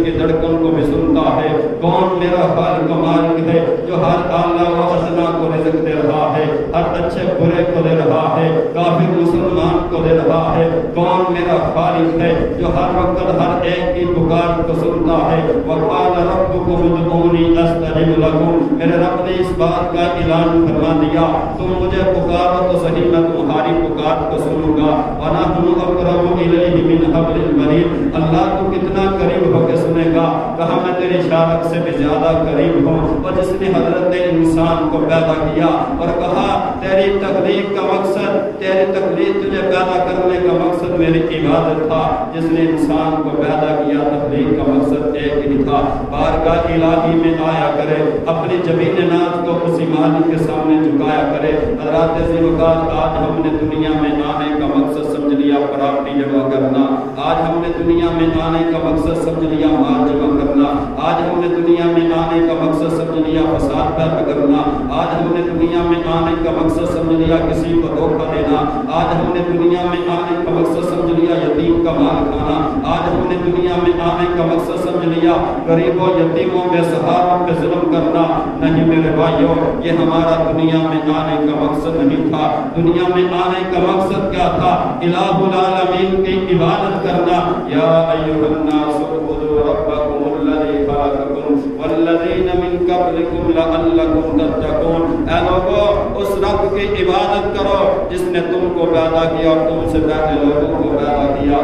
کی دھڑکن کو بھی سنتا ہے۔ کون میرا خالق و مالک ہے جو ہر اعلیٰ و ادنا کو رزق دے رہا ہے، ہر اچھے برے کو دے رہا ہے، کافر مسلمان کو دے رہا ہے؟ کون میرا خالق ہے جو ہر وقت ہر ایک کی پکار کو سنتا ہے؟ وقال ربکم ادعونی استجب لکم، میرے رب نے اس بات کا اعلان فرما دیا، تم مجھے پکارو تو صحیح میں تمہاری پکار کو سنوں گا۔ وَنَحْنُ أَقْرَبُ إِلَيْهِ مِنْ حَبْلِ الْوَرِيدِ، اللہ تو کتنا قریب ہو کے سنے گا، کہا میں تیری شارک سے بھی زیادہ قریب ہوں۔ اور جس نے حضرت انسان کو پیدا کیا اور کہا تیری تخلیق کا مقصد، تیری تخلیق تجھے پیدا کرنے کا مقصد میری عبادت تھا، جس نے انسان کو پیدا کیا تخلیق کا مقصد ایک ہی تھا، بارگاہ الہی میں آیا کرے، اپنی جبین ناز کو اسی مالک کے سامنے جھکایا کرے۔ حضرات عزیز وقت آج ہم نے دنیا میں آنے کا مقصد سمجھ لیا پراپرٹی جمع کرنا، آج ہم نے دنیا میں آنے کا مقصد سمجھ لیا مال جمع کرنا، آج ہم نے دنیا میں آنے کا مقصد سمجھ لیا فساد پیدا کرنا، آج ہم نے دنیا میں آنے کا مقصد سمجھ لیا کسی کو دھوکہ دینا، آج ہم نے دنیا میں آنے کا مقصد سمجھ لیا یتیم کا مال کھانا، آج ہم نے دنیا میں آنے کا مقصد سمجھ لیا غریبوں یتیموں بے سہاروں پہ ظلم کرنا۔ نہیں میرے بھائیوں، یہ ہمارا دنیا میں آنے کا مقصد نہیں تھا۔ دنیا میں آنے کا مقصد کیا تھا؟ الہ العالمین کی عبادت کرنا۔ یا ایھا الناس اعبدوا ربکم الذی خلقکم والذین من قبلکم لعلکم تتقون، اے لوگو اس رب کی عبادت کرو جس نے تم کو پیدا کیا اور تم سے پہلے لوگوں کو پیدا کیا،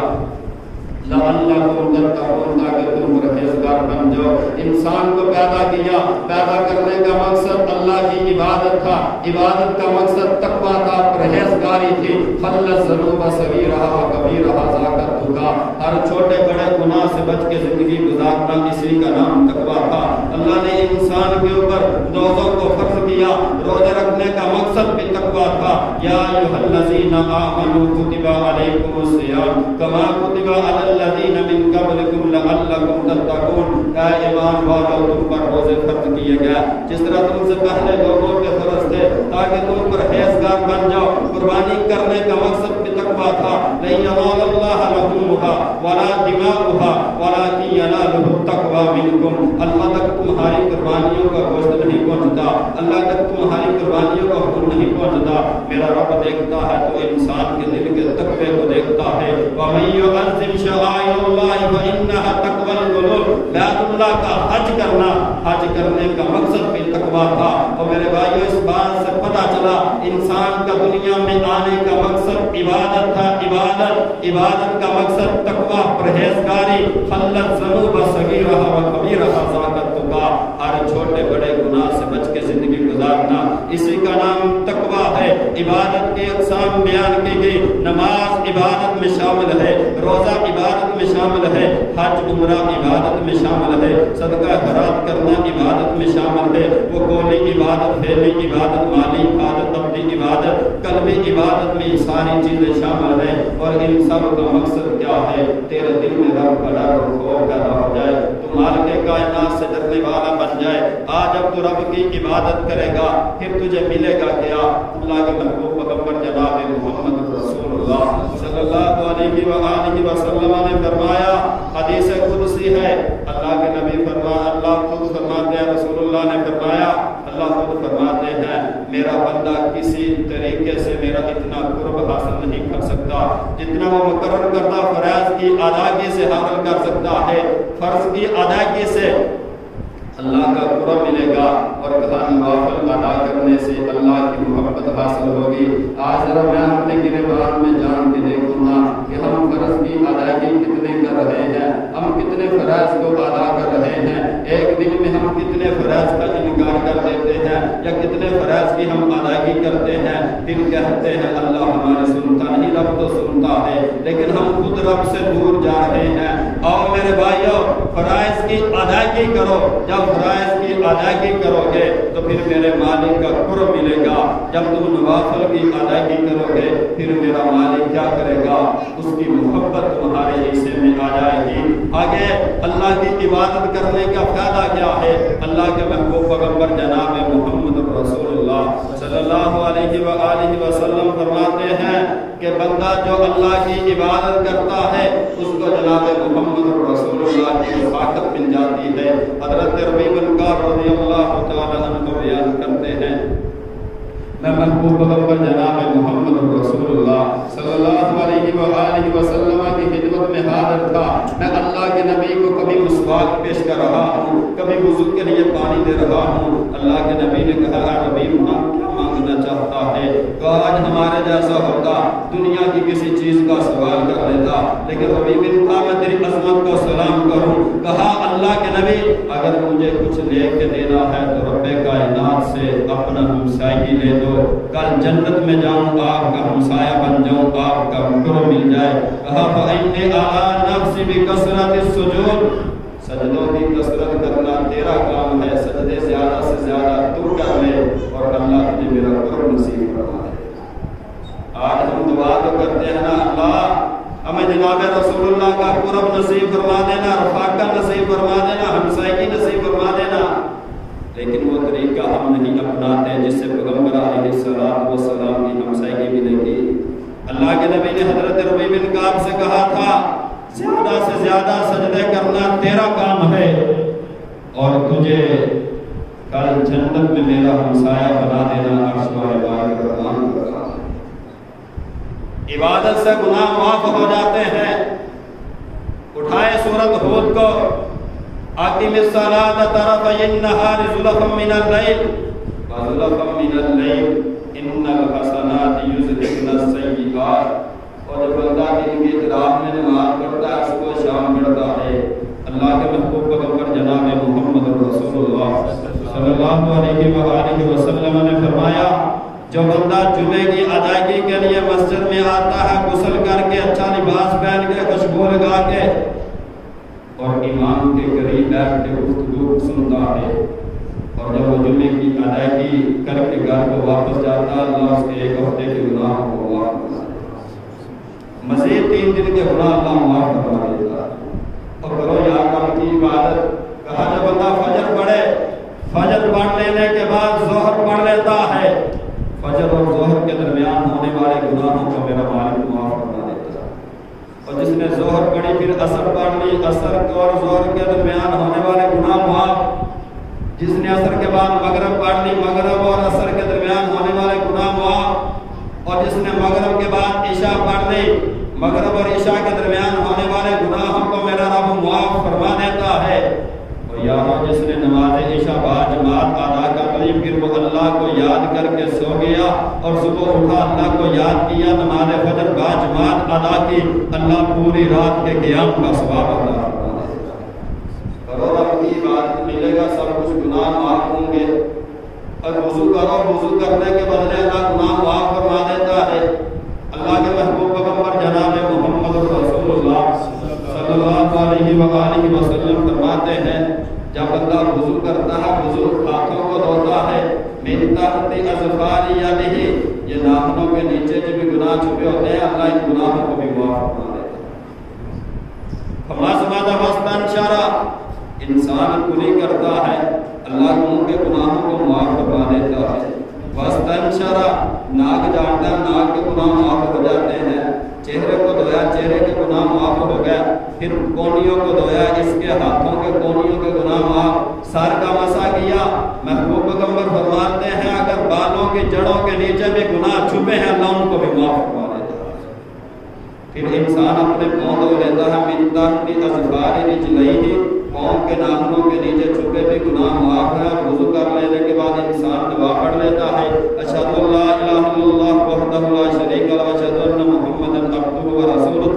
لعلکم تتقون، تاکہ تم پرہیزگار بن جاؤ۔ انسان کو پیدا کیا، پیدا کرنے کا مقصد اللہ کی عبادت تھا، عبادت کا مقصد تقویٰ تھا، پرہیزگاری تھی۔ خلص الذنوب صغیرہا وکبیرہا ذاک التقیٰ، ہر چھوٹے بڑے گناہ سے بچ کے زندگی گزارنا، اسی کا نام تقویٰ تھا۔ اللہ نے انسان کے اوپر روزوں کو فرض کیا، روزے رکھنے کا مقصد بھی تقویٰ تھا۔ یا ایھا الذین آمنوا کتب علیکم الصیام کما کتب علی الذین من قبلکم لعلکم تتقون، اے ایمان والو تم پر روزے فرض کیے گئے جس طرح تم سے پہلے لوگوں کے فرض تھے، تاکہ تم پرہیزگار بن جاؤ۔ قربانی کرنے کا مقصد بھی تقویٰ تھا۔ لن ینال اللہ لحومها ولا دماؤها ولکن ینالہ التقویٰ منکم، اللہ تک تمہاری قربانیوں کا گوشت نہیں پہنچتا، اللہ تک تمہاری قربانیوں کا خون نہیں پہنچتا، میرا رب دیکھتا ہے تو انسان کے دل کے تقوی کو دیکھتا ہے۔ وَمَن يُعَظِّمْ شَعَائِرَ اللَّهِ فَإِنَّهَا تَقْوَى الْقُلُوبِ، بیت اللہ کا حج کرنا، حج کرنے کا مقصد بھی تقویٰ تھا۔ اور میرے بھائیو اس بات سے پتہ چلا انسان کا دنیا میں آنے کا مقصد عبادت تھا، عبادت کا مقصد تقویٰ، پرہیزگاری، خلص الذنوب صغیرہا وکبیرہا ذاک التقیٰ، ہر چھوٹے بڑے گناہ سے بچ کے زندگی گزارنا، اسی کا نام تقویٰ ہے۔ عبادت کی اقسام بیان کی گئی، نماز عبادت میں شامل ہے، روزہ عبادت میں شامل ہے، حج عمرہ عبادت میں شامل ہے، صدقہ خیرات کرنا عبادت میں شامل ہے، وہ قولی عبادت، فعلی عبادت، مالی عبادت، عملی عبادت، قلبی عبادت میں یہ ساری چیزیں شامل ہیں۔ اور ان سب کا مقصد کیا ہے؟ تیرے دل میں رب کا ڈر اور خوف پیدا ہو جائے، تو مالک کائنات سے ڈرنے والا بن جائے۔ آج جب تو رب کی عبادت کرے گا پھر تجھے ملے گا کیا؟ اللہ کے محبوب پیغمبر جناب محمد رسول اللہ صلی اللہ علیہ وآلہ وسلم نے فرمایا، حدیث قدسی ہے، اللہ کے نبی فرمایا، اللہ خود فرماتے ہیں، رسول اللہ نے فرمایا، اللہ خود فرماتے ہیں میرا بندہ کسی طریقے سے میرا اتنا قرب حاصل نہیں کر سکتا جتنا وہ مقرر کردہ فرائض کی ادائیگی سے حاصل کر سکتا ہے۔ فرض کی ادائیگی سے اللہ کا قرب ملے گا، اور کہا نوافل ادا کرنے سے اللہ کی محبت حاصل ہوگی۔ آج ذرا میں اپنے گریبان میں جان کے دیکھوں گا کہ ہم فرض کی ادائیگی کتنے کر رہے ہیں، ہم کتنے فرائض کو ادا کر رہے ہیں، ایک دن میں ہم کتنے فرائض کا انکار کر دیتے ہیں یا کتنے فرائض کی ہم ادائیگی کرتے ہیں، پھر کہتے ہیں اللہ ہمارے سنتا نہیں، رب تو سنتا ہے، لیکن ہم خود رب سے دور جا رہے ہیں۔ اور میرے بھائیو فرائض کی ادائیگی کرو، جب فرائض کی ادائیگی کرو گے تو پھر میرے مالک کا قرب ملے گا، جب تم نوافل کی ادائیگی کرو گے پھر میرا مالک کیا کرے گا؟ اس کی محبت تمہارے حصے میں آ جائے گی۔ آگے اللہ کی عبادت کرنے کا فائدہ کیا ہے؟ اللہ کے محبوب پیغمبر جناب محمد رسول اللہ صلی اللہ علیہ وآلہ وسلم فرماتے ہیں کہ بندہ جو اللہ کی عبادت کرتا ہے اس کو جناب محمد رسول اللہ کی رفاقت مل جاتی ہے۔ حضرت ربیع بن کعب رضی اللہ تعالیٰ عنہ بیان کرتے ہیں میں محبوب پیغمبر جناب محمد رسول اللہ صلی اللہ علیہ وآلہ وسلم کی خدمت میں حاضر تھا۔ میں اللہ کے نبی کو کبھی مسواک پیش کر رہا ہوں، کبھی وضو کے لیے پانی دے رہا ہوں۔ اللہ کے نبی نے کہا اے ربیع کیا مانگنا چاہتا ہے؟ تو آج ہمارے جیسا ہوتا دنیا کی کسی چیز کا سوال کر لیتا، لیکن ربیع بن کعب میں تیری عظمت کو سلام کروں۔ کہا اللہ کے نبی اگر مجھے کچھ لے کے دینا ہے تو رب کائنات سے اپنا ہمسائیگی لے دو، کل جنت میں جاؤں آپ کا ہمسایہ بن جاؤں، آپ کا حکم مل جائے۔ کہا فَإِنِّي أَرَى نَفْسِي بِكَثْرَةِ السُّجُودِ سجدوں کی کثرت کرنا تیرا کام ہے، سجدے زیادہ سے زیادہ تو کر لے اور اللہ تجھے میرا قرب نصیب فرما دے۔ آج ہم دعا تو کرتے ہیں نا اللہ ہمیں جناب رسول اللہ کا قرب نصیب فرما دینا، رفاقت نصیب فرما دینا، ہمسائیگی نصیب فرما دینا، لیکن وہ طریقہ ہم نہیں اپناتے جس سے پیغمبر علیہ السلام کی ہمسائیگی ملے گی۔ اللہ کے نبی نے حضرت ربیع بن کعب سے کہا تھا زیادہ سے زیادہ سجدے کرنا تیرا کام ہے اور تجھے کل جنت میں میرا ہمسایہ بنا دینا، عرش و عبادت کا کام کرنا۔ عبادت سے گناہ معاف ہو جاتے ہیں۔ اٹھائے سورۃ ہود کو، اقم الصلاۃ طرفی النہار زلفا من اللیل وزلفا من اللیل ان الحسنات یذہبن السیئات۔ اور جب بندہ دن کی رات میں نماز پڑھتا ہے صبح شام پڑھتا ہے، اللہ کے محبوب پیغمبر جناب محمد رسول اللہ صلی اللہ علیہ وآلہ وسلم نے فرمایا جو بندہ جمعے کی ادائیگی کے لیے مسجد میں آتا ہے غسل کر کے اچھا لباس پہن کے خوشبو لگا کے اور امام کے قریب بیٹھ کے گفتگو سنتا ہے، اور جب وہ جمعے کی ادائیگی کر کے گھر کو واپس جاتا ہے اللہ اس کے ایک ہفتے کے گناہ کو معاف کرتا ہے، مزید 3 دن کے گناہ اللہ معاف کروا دیتا ہے۔ اور کرو یا کم کی عبادت۔ کہا جب بندہ فجر پڑھے، فجر پڑھ لینے کے بعد ظہر پڑھ لیتا ہے، فجر اور ظہر کے درمیان ہونے والے گناہوں کو میرا مالک معاف کروا دیتا ہے۔ اور جس نے ظہر پڑھی پھر عصر پڑھ لی، عصر اور ظہر کے درمیان ہونے والے گناہ معاف۔ جس نے عصر کے بعد مغرب پڑھ لی، مغرب اور عصر کے درمیان ہونے والے گناہ معاف۔ اور جس نے مغرب کے بعد عشاء پڑھ لی، مغرب اور عشاء کے درمیان ہونے والے گناہوں کو میرا رب معاف فرما دیتا ہے۔ اور یارو جس نے نماز عشاء باجماعت ادا کر لی پھر وہ اللہ کو یاد کر کے سو گیا اور صبح اٹھا اللہ کو یاد کیا، نماز فجر باجماعت ادا کی، اللہ پوری رات کے قیام کا ثواب عطا فرما دیتا ہے۔ کرو رب کی عبادت ملے گا، سب کچھ گناہ معاف ہوں گے۔ اور وضو کرو، وضو کرنے کے بدلے اللہ گناہ معاف فرما دیتا ہے۔ اللہ کے محبوب پیغمبر جناب محمد رسول اللہ صلی اللہ علیہ وآلہ وسلم فرماتے ہیں جب بندہ وضو کرتا ہے وضو ہاتھوں کو دھوتا ہے، من تحت اظفار یدہ، یہ ناخنوں کے نیچے جو بھی گناہ چھپے ہوتے ہیں اللہ ان گناہوں کو بھی معاف فرما دیتا ہے۔ فمازمد واستنشر، انسان کلی کرتا ہے اللہ منہ کے گناہوں کو معاف فرما دیتا ہے۔ واستنشر، ناک جانتا ہے ناک کے گناہ معاف ہو جاتے ہیں۔ چہرے کو دھویا، چہرے کے گناہ معاف ہو گیا۔ پھر کونیوں کو دھویا، اس کے ہاتھوں کے کونیوں کے گناہ معاف۔ سر کا مسح کیا، محبوب پیغمبر فرماتے ہیں اگر بالوں کی جڑوں کے نیچے بھی گناہ چھپے ہیں اللہ ان کو بھی معاف فرما دیتا ہے۔ پھر انسان اپنے پاؤں دھو لیتا ہے، من تحت اظفار رجلہ، پاؤں کے ناخنوں کے نیچے چھپے بھی گناہ معاف ہے۔ اور وضو کر لینے کے بعد انسان دعا پڑھ لیتا ہے، اشہد ان لا الہ الا اللہ وحدہ لا شریک لہ واشہد ان محمدا عبدہ ورسولہ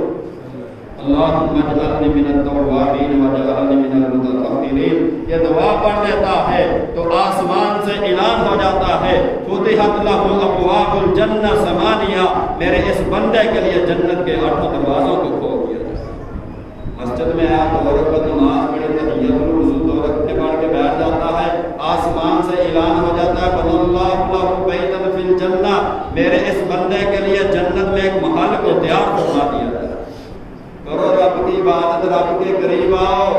اللہم اجعلنی من التوابین واجعلنی من المتطہرین۔ یہ دعا پڑھ لیتا ہے تو آسمان سے اعلان ہو جاتا ہے فتحت لہ ابواب الجنہ ثمانیہ، میرے اس بندے کے لیے جنت کے 8 دروازوں کو کھول دیا جائے۔ مسجد میں آیا تو رکعت نماز پڑھی، تحیۃ الوضو 2 رکعتیں پڑھ کے بیٹھ جاتا ہے، آسمان سے اعلان ہو جاتا ہے بن اللہ لہ بیتا فی الجنہ، میرے اس بندے کے لیے جنت میں ایک محل کو تیار فرما دیا جائے۔ کرو رب کی عبادت، رب کے قریب آؤ،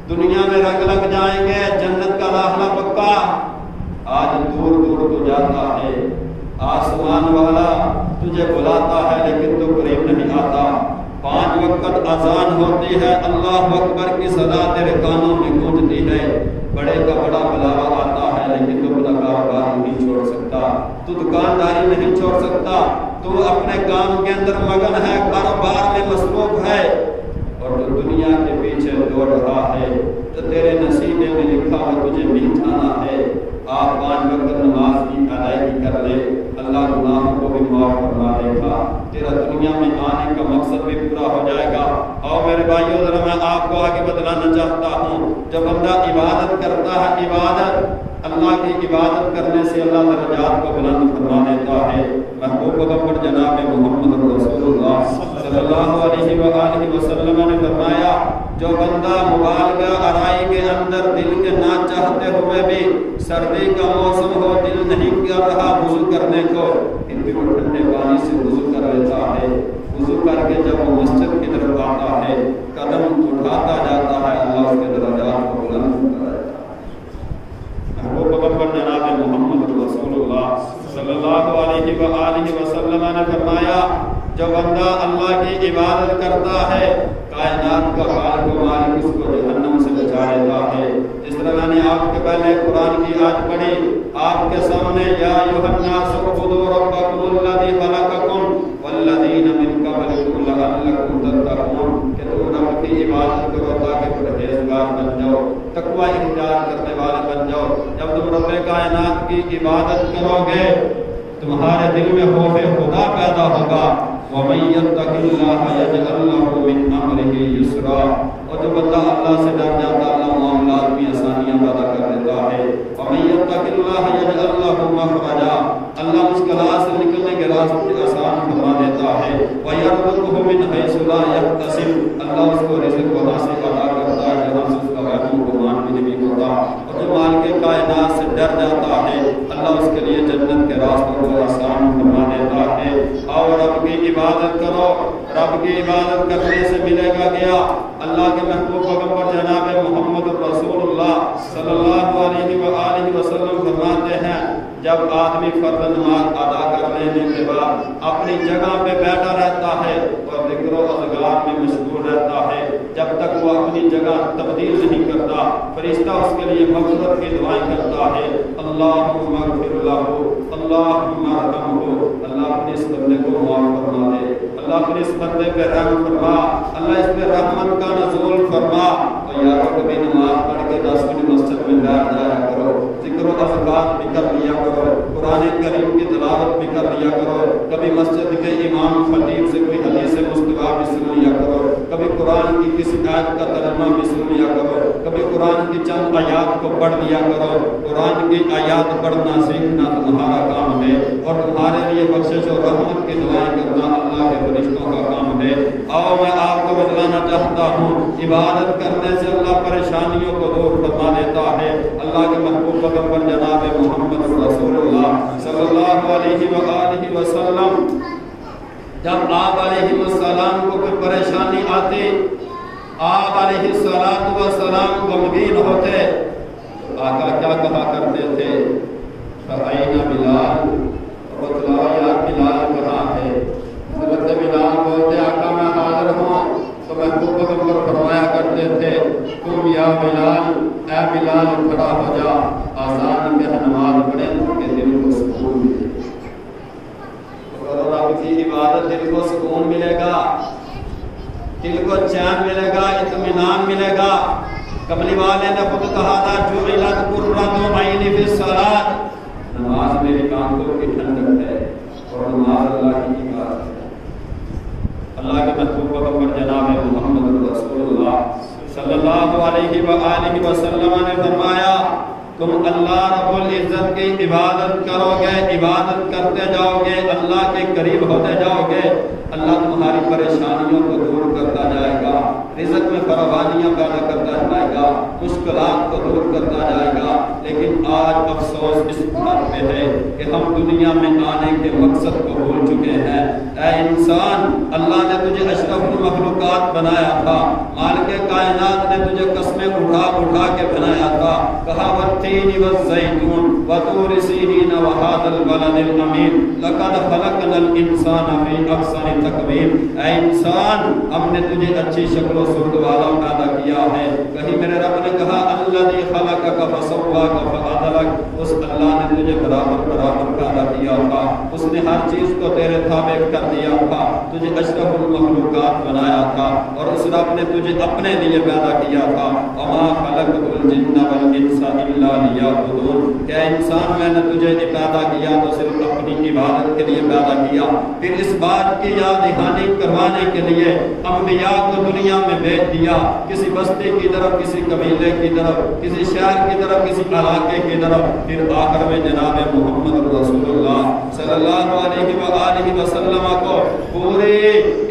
دنیا میں رنگ لگ جائیں گے، جنت کا داخلہ پکا۔ آج دور دور تو جاتا ہے، آسمان والا تجھے بلاتا ہے اذان ہوتی ہے، اللہ اکبر کی صدا تیرے کانوں میں گونجتی ہے، بڑے کا بڑا بلاوا آتا ہے، لیکن تو اپنا کاروبار نہیں چھوڑ سکتا، تو دکانداری نہیں چھوڑ سکتا، تو اپنے کام کے اندر مگن ہے، کاروبار میں مصروف ہے، اور تو دنیا کے پیچھے دوڑ رہا ہے، تو تیرے نصیبے میں لکھا ہے تجھے مل جانا ہے۔ آپ 5 وقت نماز کی ادائیگی کر لے، اللہ گناہوں کو بھی معاف فرما دے گا، تیرا دنیا میں آنے کا مقصد بھی پورا ہو جائے گا۔ اور میرے بھائیوں ذرا میں آپ کو آگے بتلانا چاہتا ہوں، جب بندہ عبادت کرتا ہے، عبادت اللہ کی عبادت کرنے سے اللہ درجات کو بلند فرما دیتا ہے۔ محبوب پیغمبر جناب محمد رسول اللہ صلی اللہ علیہ وآلہ وسلم نے فرمایا، جو بندہ مبالغہ آرائی کے اندر دل کے نہ چاہتے ہوئے بھی سردی کا موسم ہو، دل نہیں کر رہا وضو کرنے کو، اتنی ٹھنڈے پانی سے وضو کر لیتا ہے، وضو کر کے جب وہ مسجد کی طرف آتا ہے، قدم اٹھاتا جاتا ہے، اللہ اس کے درجات کو بلند کرتا ہے۔ محبوب پیغمبر جناب محمد رسول اللہ صلی اللہ علیہ وآلہ وسلم نے فرمایا، جو بندہ اللہ کی عبادت کرتا ہے، کائنات کا خالق و مالک اس کو جہنم سے بچا لیتا ہے۔ اس طرح میں نے آپ کے پہلے قرآن کی آیت پڑھی، آپ کے سامنے یا ایھا الناس اعبدوا ربکم الذی خلقکم والذین من قبلکم لعلکم تتقون، کہ تم رب کی عبادت کرو تاکہ پرہیزگار بن جاؤ، تقوی اختیار کرنے والے بن جاؤ۔ جب تم رب کائنات کی عبادت کرو گے، تمہارے دل میں خوف خدا پیدا ہوگا۔ وَمَن يَتَّقِ اللَّهَ يَجْعَل لَّهُ مِنْ أَمْرِهِ يُسْرًا، اور جو بندہ اللہ سے ڈر جاتا ہے، اللہ معاملات میں آسانیاں پیدا کر دیتا ہے۔ وَمَن يَتَّقِ اللَّهَ يَجْعَل لَّهُ مَخْرَجًا، اللہ مشکلات سے نکلنے کے راستے آسان فرما دیتا ہے۔ وَيَرْزُقْهُ مِنْ حَيْثُ لَا يَحْتَسِبُ، اللہ اس کو رزق وہاں سے عطا کرتا ہے جہاں سے اس کا وہم گمان بھی نہیں ہوتا۔ اور جو مالک کائنات سے ڈر جاتا ہے، اللہ اس کے لیے جنت کے راستوں کو آسان فرما دیتا ہے۔ اور رب کی عبادت کرو، رب کی عبادت کرنے سے ملے گا کیا؟ اللہ کے محبوب پیغمبر جناب محمد رسول اللہ صلی اللہ علیہ وآلہ وسلم فرماتے ہیں، جب آدمی فرض نماز ادا کر لینے کے بعد اپنی جگہ پہ بیٹھا رہتا ہے اور ذکر و اذکار میں مشغول رہتا ہے، جب تک وہ اپنی جگہ تبدیل نہیں کرتا، فرشتہ اس کے لیے مغفرت کی دعائیں کرتا ہے، اللہم اغفر لہ، اللہم ارحمہ، اللہ اپنے اس بندے کو معاف فرما دے، اللہ اپنے اس بندے پہ رحم فرما، اللہ اس پہ رحمت کا نزول فرما۔ اور یارو کبھی نماز پڑھ کے 10 منٹ مسجد میں بیٹھ جایا کرو، ذکر و اذکار بھی کر لیا کرو، قرآن کریم کی تلاوت بھی کر لیا کرو، کبھی مسجد کے امام خطیب سے کوئی حدیث مصطفیٰ بھی سن لیا کرو، کبھی قرآن کی کسی آیت کا ترجمہ بھی سن لیا کرو، کبھی قرآن کی چند آیات کو پڑھ لیا کرو۔ قرآن کی آیات پڑھنا سیکھنا تمہارا کام ہے، اور تمہارے لیے بخشش اور رحمت کی دعائیں کرنا اللہ کے فرشتوں کا کام ہے۔ آؤ میں آپ کو بتلانا چاہتا ہوں، عبادت کرنے سے اللہ پریشانیوں کو دور فرما دیتا ہے۔ اللہ کے محبوب پیغمبر جناب محمد رسول اللہ صلی اللہ علیہ وآلہ وسلم، جب آپ علیہ السلام کو کوئی پریشانی آتی، آپ علیہ السلام غمگین ہوتے، آقا کیا کہا کرتے تھے؟ فَأَيْنَ بِلَالٌ، بتلاؤ یار بلال کہاں ہے؟ حضرت بلال بولتے آقا میں حاضر ہوں، تو محبوب پیغمبر فرمایا کرتے تھے، تم یا بلال، اے بلال کھڑا ہو جا، آسان کے نماز پڑھیں کہ دل کو سکون ملے۔ اور رب کی عبادت دل کو سکون ملے گا، دل کو چین ملے گا، اطمینان ملے گا۔ کملی والے نے خود کہا تھا، جعلت قرۃ عینی فی الصلاۃ، نماز میری آنکھوں کی ٹھنڈک ہے، اور نماز اللہ کی عبادت ہے۔ اللہ کے محبوب پیغمبر جناب محمد رسول اللہ صلی اللہ علیہ وآلہ وسلم نے فرمایا، تم اللہ رب العزت کی عبادت کرو گے، عبادت کرتے جاؤ گے، اللہ کے قریب ہوتے جاؤ گے، اللہ تمہاری پریشانیوں کو دور کرتا جائے گا، رزق میں فراوانیاں پیدا کرتا جائے گا، مشکلات کو دور کرتا جائے گا۔ لیکن آج افسوس اس بات پہ ہے کہ ہم دنیا میں آنے کے مقصد کو بھول چکے ہیں۔ اے انسان، اللہ نے تجھے اشرف المخلوقات بنایا تھا، مالک کائنات نے نے تجھے قسمیں اٹھا اٹھا کے بنایا تھا. کہا والتین والزیتون وطور سینین وہذا البلد الامین لقد خلقنا الانسان فی احسن تقویم. اے انسان ہم نے تجھے اچھی شکل و صورت والا پیدا کیا ہے. کہیں میرے رب نے کہا الذی خلقک فسواک فعدلک. اس اللہ نے تجھے برابر برابر پیدا کیا تھا. اس نے ہر چیز کو تیرے تابع کر دیا تھا. تجھے اشرف المخلوقات بنایا تھا اور اس رب نے تجھے اپنے لیے پیدا کیا تھا. وما خلقت الجن والانس الا لیعبدون. کہ انسان میں نے تجھے پیدا کیا تو صرف اپنی عبادت کے لیے پیدا کیا. پھر اس بات کی یاد دہانی کروانے کے لیے انبیاء کو دنیا میں بھیج دیا. کسی بستی کی طرف, کسی قبیلے کی طرف, کسی شہر کی طرف, کسی علاقے کی طرف. پھر آخر میں جناب محمد رسول اللہ صلی اللہ علیہ وآلہ وسلم کو پوری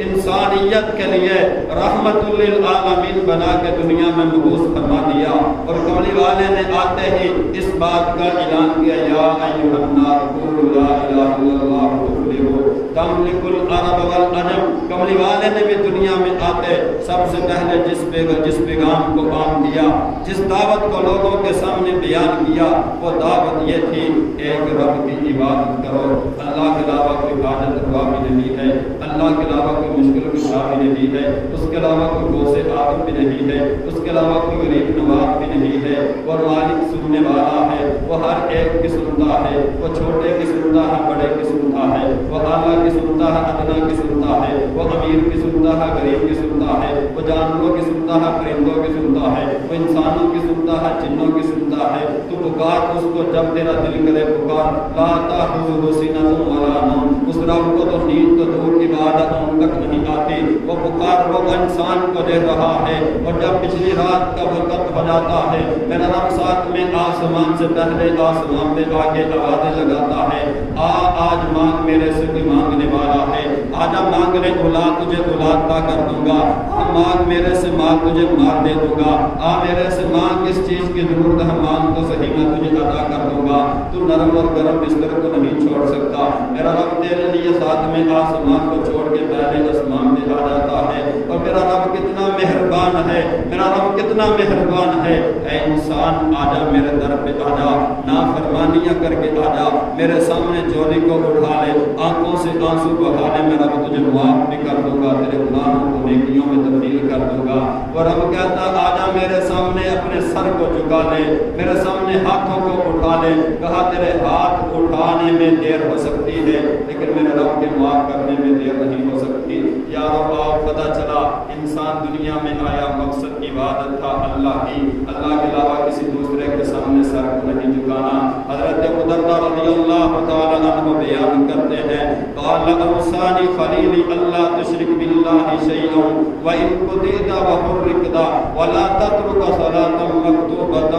انسانیت کے لیے رحمت للعالمین بنا کے دنیا میں مبعوث فرما دیا. اور کملی والے نے آتے ہی اس بات کا اعلان کیا یا ایھا الناس قولوا لا الہ الا اللہ تفلحوا تملک العرب والعجم. کملی والے نے بھی دنیا میں آتے سب سے پہلے جس پیغام کو عام کیا, جس دعوت کو لوگوں کے سامنے بیان کیا, وہ دعوت یہ تھی ایک رب کی عبادت کرو. اللہ کے علاوہ کوئی حاجت روا بھی نہیں ہے, اللہ کے علاوہ کوئی مشکل کشا بھی نہیں ہے, اس کے علاوہ کوئی غوث اعظم بھی نہیں ہے, اس کے علاوہ کوئی غریب نواز بھی نہیں ہے. وہ مالک سننے والا ہے, وہ ہر ایک کی سنتا ہے, وہ چھوٹے کی سنتا ہے, بڑے کی سنتا ہے, وہ اعلیٰ کی سنتا ہے, ادنا کی سنتا ہے, وہ امیر کی سنتا ہے, غریب کی سنتا ہے, وہ جانوروں کی سنتا ہے, پرندوں کی سنتا ہے, وہ انسانوں کی سنتا ہے, جنوں کی سنتا ہے. تو پکار اس کو جب تیرا دل کرے پکار. لا تأخذہ سنۃ ولا نوم. اس رب کو تو نیند تو دور کی بات ان تک نہیں آتی. وہ پکار وہ انسان کو دے رہا ہے. اور جب پچھلی رات کا وقت ہو جاتا ہے میرا رب ساتھ میں آسمان سے پہلے آسمان پہ آگے آوازیں لگاتا ہے. آج مانگ میرے سے کوئی مانگنے والا ہے. آجا مانگ رے اولاد تجھے اولاد عطا کر دوں گا. مانگ میرے سے مال تجھے مال دے دوں گا. میرے سے مانگ کس چیز کی ضرورت ہے مانگ تو صحیح میں تجھے عطا کر دوں گا. تو نرم اور گرم بستر کو نہیں چھوڑ سکتا. میرا رب تیرے لیے ساتھ میں آسمان کو چھوڑ کے پہلے آسمان میں آ جاتا ہے. اور میرا رب کتنا مہربان ہے, میرا رب کتنا مہربان ہے. اے انسان آجا میرے در پہ آجا, نافرمانیاں کر کے آجا, میرے سامنے جولی کو اٹھا لے, آنکھوں سے آنسو بہا لے. میں رب تجھے معاف بھی کر دوں گا, تیرے گناہوں کو نیکیوں میں تبدیل کر دوں گا. اور رب کہتا آجا میرے سامنے اپنے سر کو جھکا لے, میرے سامنے ہاتھوں کو اٹھا لے. کہا تیرے ہاتھ اٹھانے میں دیر ہو سکتی ہے لیکن میرے رب کے معاف کرنے میں دیر نہیں ہو سکتی. یا رب پتہ چلا انسان دنیا میں آیا مقصد عبادت تھا اللہ کی. اللہ کے علاوہ کسی دوسرے کے سامنے سر کو نہیں جھکانا. حضرت ابو درداء رضی اللہ تعالی عنہ بیان کرتے ہیں قال اوصانی خلیلی اللہ تشرک باللہ شیئا وان قضیت وحرکت ولا تترک صلاۃ مکتوبۃ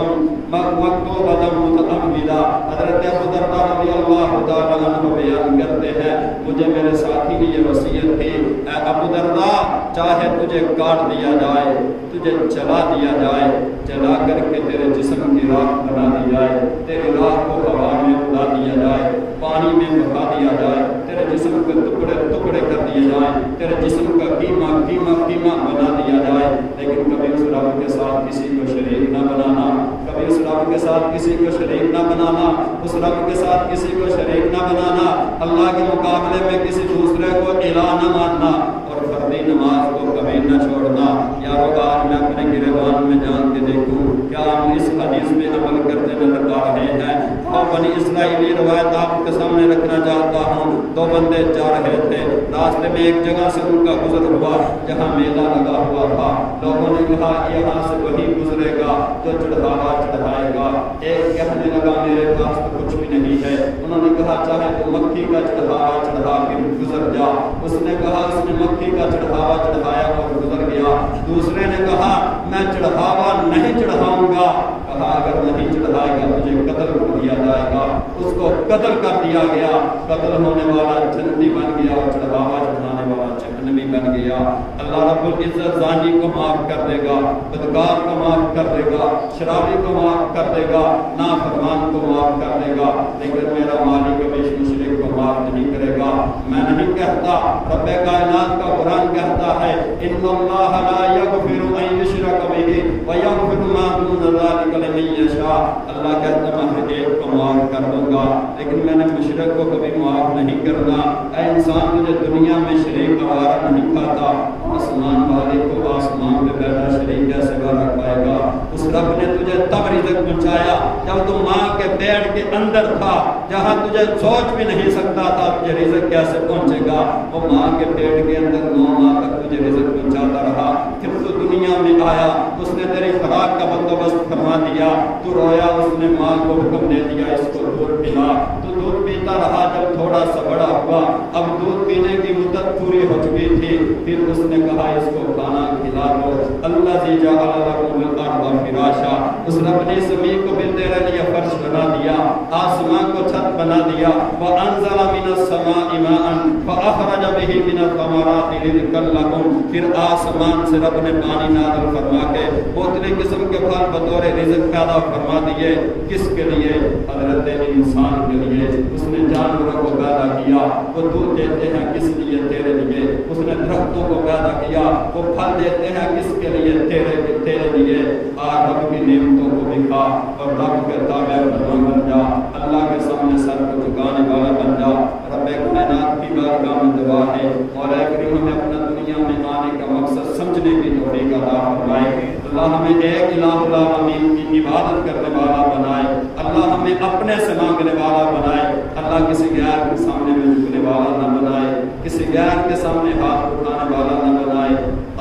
متعمدا. حضرت ابو درداء رضی اللہ تعالی عنہ بیان کرتے ہیں مجھے میرے ساتھی کی یہ وصیت تھی اے ابو درداء چاہے تجھے کاٹ دیا جائے, تجھے جلا دیا جائے, جلا کر کے تیرے جسم کی راکھ بنا دی جائے, تیری راکھ کو ہوا میں اڑا دیا جائے, پانی میں بہا دیا جائے, تیرے جسم کے ٹکڑے ٹکڑے کر دیے جائیں, تیرے جسم کا قیمہ قیمہ قیمہ بنا دیا جائے, لیکن کبھی اس رب کے ساتھ کسی کو شریک نہ بنانا, کبھی اس رب کے ساتھ کسی کو شریک نہ بنانا, اس رب کے ساتھ کسی کو شریک نہ بنانا, اللہ کے مقابلے میں کسی دوسرے کو الہ نہ ماننا, اور فردی نماز کو کبھی نہ چھوڑنا. یارو آج میں اپنے گریبان میں جان کے دیکھوں کیا ہم اس حدیث میں عمل کرتے نظر آ رہے ہیں. اور بنی اسرائیلی روایت آپ کے سامنے رکھنا چاہتا ہوں. دو بندے جا رہے تھے, راستے میں ایک جگہ سے ان کا گزر ہوا جہاں میلہ لگا ہوا تھا. لوگوں نے کہا یہاں سے وہی گزرے گا جو چڑھاوا چڑھائے گا. ایک کہنے لگا میرے پاس تو کچھ بھی نہیں ہے. انہوں نے کہا چاہے تو مکھی کا چڑھاوا چڑھا کے گزر جا. اس نے کہا اس نے مکھی کا چڑھاوا چڑھایا اور گزر گیا. دوسرے نے کہا میں چڑھاوا نہیں چڑھاؤں گا. کہا اگر نہیں چڑھائے گا تجھے قتل کر دیا جائے گا. اس کو قتل کر دیا گیا. قتل ہونے والا جنتی بن گیا اور چڑھاوا چڑھانے والا جہنمی بن گیا. اللہ رب العزت زانی کو معاف کر دے گا, بدکار کو معاف کر دے گا, شرابی کو معاف کر دے گا, نافرمان کو معاف کر دے گا, لیکن میرا مالک کبھی مشرک کو معاف نہیں کرے گا. میں نہیں کہتا, رب کائنات کا قرآن کہتا ہے ان اللہ لا یغفر ان یشرک بہ ویغفر ما دون ذلک لمن یشاء. اللہ کہتا ہے میں ایک کو معاف کر دوں گا لیکن میں نے مشرک کو کبھی معاف نہیں کرنا. اے انسان تجھے دنیا میں شریک گوارا نہیں کھاتا, آسمان والے کو آسمان پہ بیٹھا شریک کیسے گوارا پائے گا؟ اس رب نے تجھے تب رزق پہنچایا جب تو ماں کے پیٹ کے اندر تھا, جہاں تجھے سوچ بھی نہیں سکتا تھا تجھے رزق کیسے پہنچے گا. وہ ماں کے پیٹ کے اندر 9 ماہ تک تجھے رزق پہنچاتا رہا. پھر تو دنیا میں آیا, اس نے تیری خوراک کا بندوبست فرما دیا, تو رویا, اس نے ماں کو حکم دے دیا اس کو دودھ پلا. تو دودھ پیتا رہا, جب تھوڑا سا بڑا ہوا, اب دودھ پینے کی مدت پوری ہو چکی تھی, پھر اس نے کہا اس کو کھانا کھلا دو. اللہ جی جعل لکم الارض فراشا, اس رب نے زمین کو بھی تیرے لیے فرش بنا دیا, آسمان کو چھت بنا دیا. وانزل من السماء ماء فاخرج به من الثمرات رزقا لكم, پھر آسمان سے رب نے پانی نازل فرما کے مختلف قسم کے پھل بطور رزق پیدا فرما دیے. کس کے لیے؟ حضرت انسان کے لیے. اس نے جانوروں کو پیدا کیا, وہ دودھ دیتے ہیں کس لیے؟ تیرے لیے. اس نے درختوں کو پیدا کیا, وہ پھل دیتے ہیں کس کے لیے؟ تیرے لیے. آج رب کی نعمتوں کو بھی کھا اور رب کے تابع فرمان بن جا, اللہ کے سامنے سر کو جھکانے والا بن جا. رب کائنات کی بارگاہ میں دعا ہے, مولا کریم ہمیں اپنا دنیا میں آنے کا مقصد سمجھنے کی توفیق عطا فرمائے. اللہ ہمیں ایک الہ العالمین کی عبادت کرنے والا بنائے. اللہ ہمیں اپنے سے مانگنے والا بنائے. اللہ کسی غیر کے سامنے میں جھکنے والا نہ بنائے, کسی غیر کے سامنے ہاتھ اٹھانے والا نہ بنائے.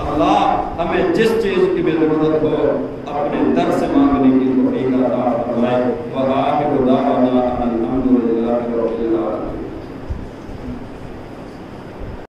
اللہ ہمیں جس چیز کی بھی ضرورت ہو اپنے در سے مانگنے کی توفیق عطا فرمائے.